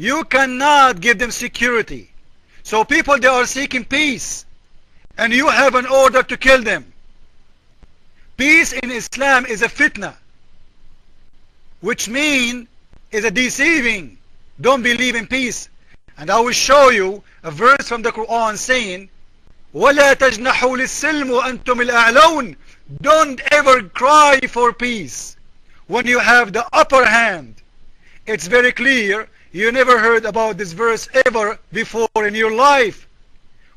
You cannot give them security. So people, they are seeking peace, and you have an order to kill them. Peace in Islam is a fitna, which means is a deceiving. Don't believe in peace. And I will show you a verse from the Quran saying, وَلَا تَجْنَحُوا لِلسِّلْمُ أَنْتُمِ الْأَعْلَوْنَ. Don't ever cry for peace when you have the upper hand. It's very clear. You never heard about this verse ever before in your life.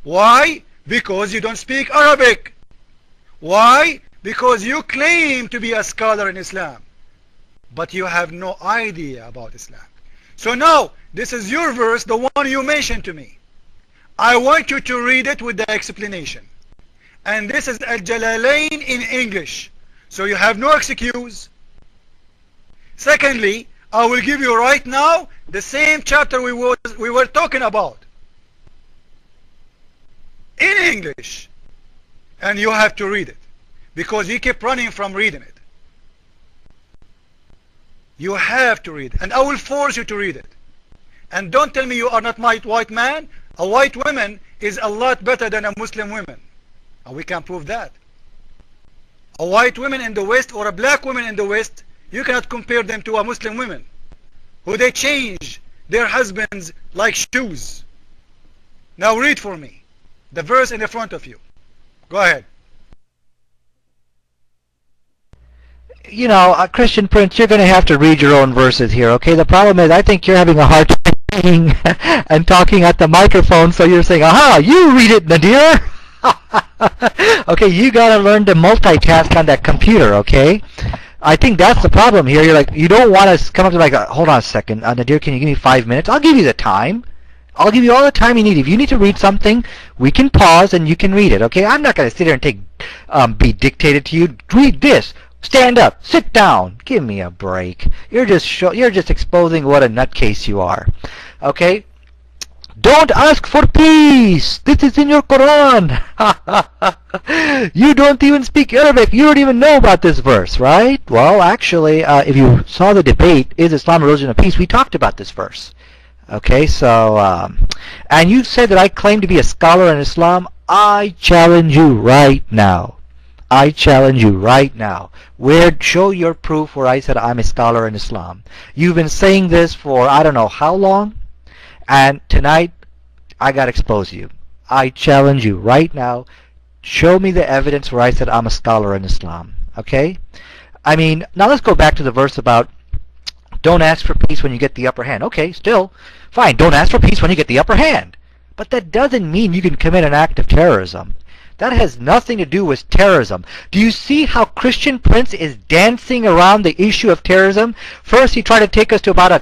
Why? Because you don't speak Arabic. Why? Because you claim to be a scholar in Islam, but you have no idea about Islam. So now, this is your verse, the one you mentioned to me. I want you to read it with the explanation. And this is Al-Jalalain in English. So you have no excuse. Secondly, I will give you right now the same chapter we were talking about in English. And you have to read it, because you keep running from reading it. You have to read it, and I will force you to read it. And don't tell me you are not my white man. A white woman is a lot better than a Muslim woman. And we can prove that. A white woman in the West or a black woman in the West, you cannot compare them to a Muslim woman, who they change their husbands like shoes. Now read for me the verse in the front of you. Go ahead. You know, Christian Prince, you're going to have to read your own verses here, okay? The problem is, I think you're having a hard time reading and talking at the microphone, so you're saying, aha, you read it, Nadir. Okay, you got to learn to multitask on that computer, okay? I think that's the problem here. You're like, you don't want to come up to like, hold on a second, Nadir, can you give me 5 minutes? I'll give you the time. I'll give you all the time you need. If you need to read something, we can pause and you can read it, okay? I'm not going to sit here and be dictated to you. Read this. Stand up. Sit down. Give me a break. You're just exposing what a nutcase you are. Okay? Don't ask for peace. This is in your Quran. You don't even speak Arabic. You don't even know about this verse, right? Well, actually, if you saw the debate, is Islam a religion of peace? We talked about this verse. Okay, so, and you said that I claim to be a scholar in Islam. I challenge you right now. I challenge you right now. Show your proof where I said I'm a scholar in Islam. You've been saying this for I don't know how long, and tonight I got to expose you. I challenge you right now. Show me the evidence where I said I'm a scholar in Islam. Okay? I mean, now let's go back to the verse about don't ask for peace when you get the upper hand. Okay, still, fine. Don't ask for peace when you get the upper hand. But that doesn't mean you can commit an act of terrorism. That has nothing to do with terrorism. Do you see how Christian Prince is dancing around the issue of terrorism? First, he tried to take us to about a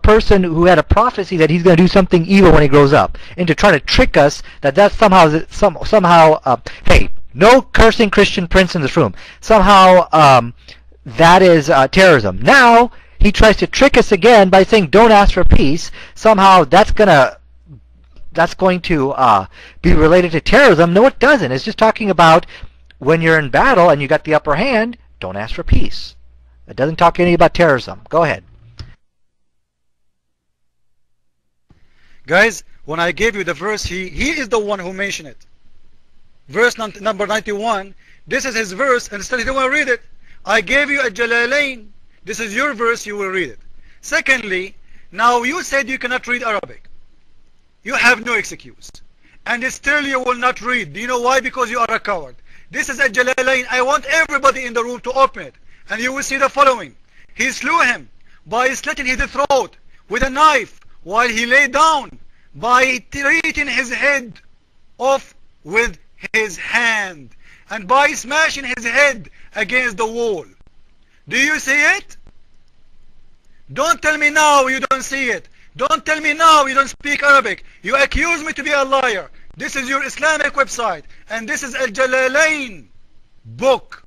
person who had a prophecy that he's going to do something evil when he grows up, into trying to trick us that that's somehow, hey, no cursing Christian Prince in this room. Somehow, that is terrorism. Now, he tries to trick us again by saying, don't ask for peace. Somehow, that's going to be related to terrorism. No, it doesn't. It's just talking about when you're in battle and you got the upper hand, don't ask for peace. It doesn't talk anything about terrorism. Go ahead. Guys, when I gave you the verse, he is the one who mentioned it. Verse number 91. This is his verse, and still he didn't want to read it. I gave you a Jalalain. This is your verse, you will read it. Secondly, now you said you cannot read Arabic. You have no excuse. And still you will not read. Do you know why? Because you are a coward. This is a Jalalain. I want everybody in the room to open it. And you will see the following. He slew him by slitting his throat with a knife while he lay down, by treating his head off with his hand, and by smashing his head against the wall. Do you see it? Don't tell me now you don't see it. Don't tell me now you don't speak Arabic. You accuse me to be a liar. This is your Islamic website, and this is Al-Jalalain book.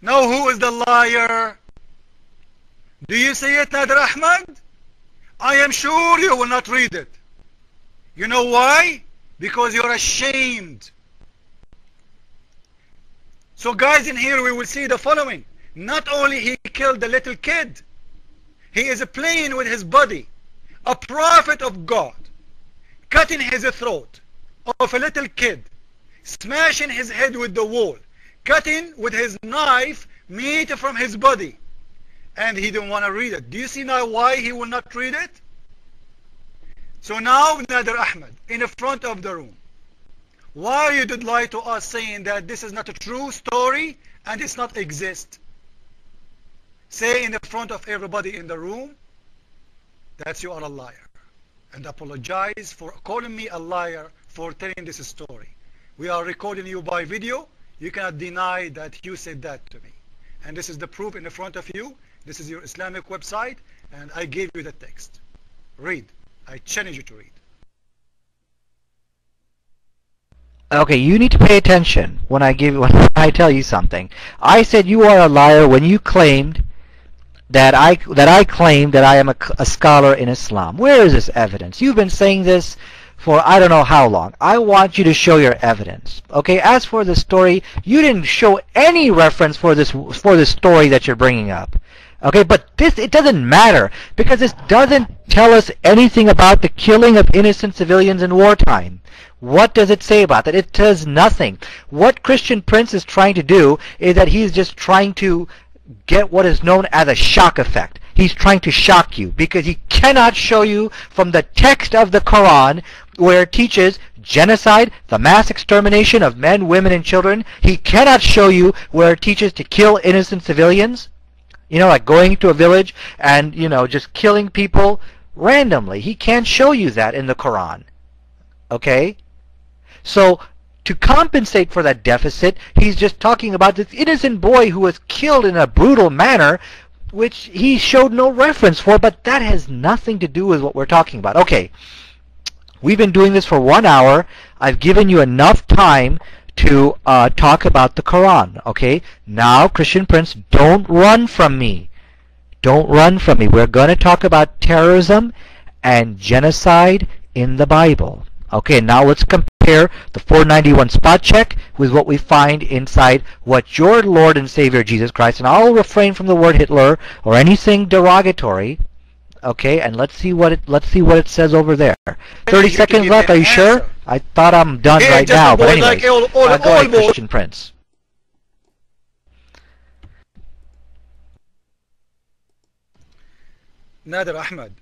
Now who is the liar? Do you see it, Nadir Ahmed? I am sure you will not read it. You know why? Because you're ashamed. So guys, in here we will see the following. Not only he killed the little kid, he is playing with his body. A prophet of God cutting his throat of a little kid, smashing his head with the wall, cutting with his knife meat from his body, and he didn't want to read it. Do you see now why he will not read it? So now, Nadir Ahmed, in the front of the room, why you did lie to us saying that this is not a true story and it's not exist? Say in the front of everybody in the room that you are a liar, and apologize for calling me a liar for telling this story. We are recording you by video. You cannot deny that you said that to me. And this is the proof in the front of you. This is your Islamic website, and I gave you the text. Read. I challenge you to read. Okay, you need to pay attention when I tell you something. I said you are a liar when you claimed that I claim that I am a scholar in Islam. Where is this evidence? You've been saying this for I don't know how long. I want you to show your evidence. Okay, as for the story, you didn't show any reference for this story that you're bringing up. Okay, but it doesn't matter, because this doesn't tell us anything about the killing of innocent civilians in wartime. What does it say about that? It does nothing. What Christian Prince is trying to do is that he's just trying to get what is known as a shock effect. He's trying to shock you because he cannot show you from the text of the Quran where it teaches genocide, the mass extermination of men, women, and children. He cannot show you where it teaches to kill innocent civilians. You know, like going to a village and, you know, just killing people randomly. He can't show you that in the Quran. Okay? So, to compensate for that deficit, he's just talking about this innocent boy who was killed in a brutal manner, which he showed no reference for, but that has nothing to do with what we're talking about. Okay, we've been doing this for 1 hour. I've given you enough time to talk about the Quran. Okay, now, Christian Prince, don't run from me. Don't run from me. We're going to talk about terrorism and genocide in the Bible. Okay, now let's compare the 491 spot check with what we find inside what your Lord and Savior Jesus Christ, and I'll refrain from the word Hitler or anything derogatory. Okay, and let's see what it says over there. 30 seconds left. Are you sure? I thought I'm done right now, but anyway, go ahead, Christian Prince. Nadir Ahmed,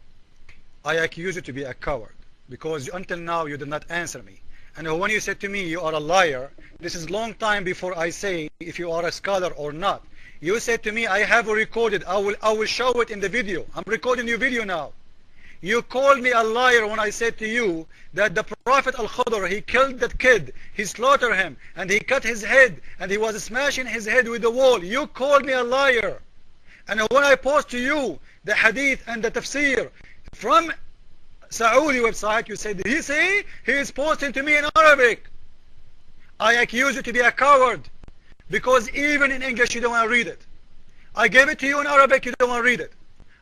I accuse you to be a coward, because until now you did not answer me. And when you said to me you are a liar, this is long time before I say if you are a scholar or not. You said to me, I have recorded, I will show it in the video. I'm recording your video now. You called me a liar when I said to you that the Prophet Al-Khudr, he killed that kid, he slaughtered him, and he cut his head, and he was smashing his head with the wall. You called me a liar. And when I post to you the hadith and the tafsir from Saudi website, you said, he is posting to me in Arabic. I accuse you to be a coward, because even in English you don't want to read it. I gave it to you in Arabic, you don't want to read it.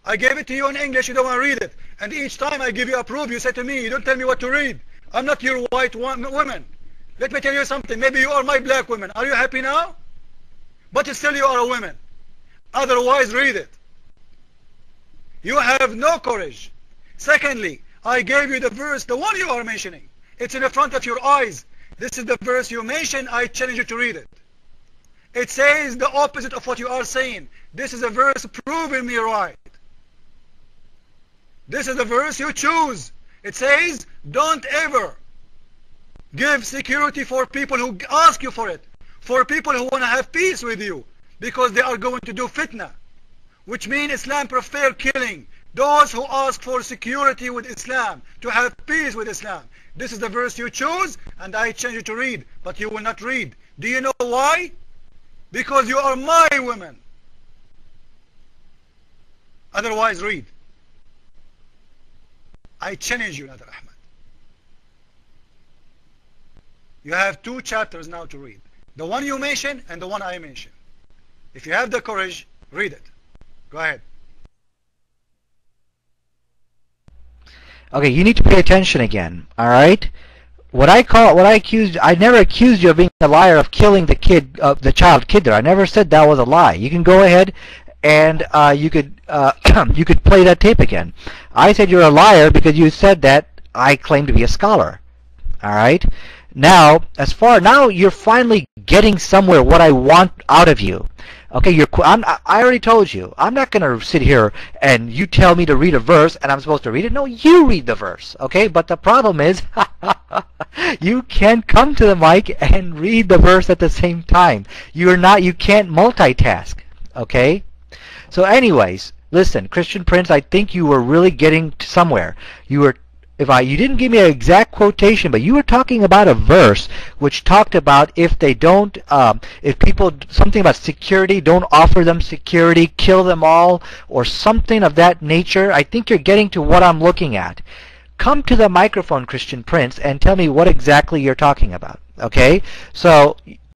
I gave it to you in English, you don't want to read it. And each time I give you a proof, you say to me, you don't tell me what to read. I'm not your white woman. Let me tell you something. Maybe you are my black woman. Are you happy now? But still you are a woman. Otherwise, read it. You have no courage. Secondly, I gave you the verse, the one you are mentioning. It's in the front of your eyes. This is the verse you mentioned. I challenge you to read it. It says the opposite of what you are saying. This is a verse proving me right. This is the verse you choose. It says, don't ever give security for people who ask you for it, for people who want to have peace with you, because they are going to do fitna, which means Islam prefer killing those who ask for security with Islam, to have peace with Islam. This is the verse you choose, and I change you to read, but you will not read. Do you know why? Because you are my woman. Otherwise, read. I challenge you, Nadir Ahmed. You have 2 chapters now to read. The one you mentioned and the one I mentioned. If you have the courage, read it. Go ahead. Okay, you need to pay attention again, alright? I never accused you of being a liar of killing the child Kidder. I never said that was a lie. You can go ahead and you could you could play that tape again. I said you're a liar because you said that I claim to be a scholar. All right. Now, now you're finally getting somewhere. What I want out of you. Okay, I already told you. I'm not going to sit here and you tell me to read a verse and I'm supposed to read it. No, you read the verse. Okay, but the problem is you can't come to the mic and read the verse at the same time. You can't multitask. Okay? So anyways, listen, Christian Prince, I think you were really getting somewhere. You didn't give me an exact quotation, but you were talking about a verse which talked about if people, something about security, don't offer them security, kill them all, or something of that nature. I think you're getting to what I'm looking at. Come to the microphone, Christian Prince, and tell me what exactly you're talking about. Okay? So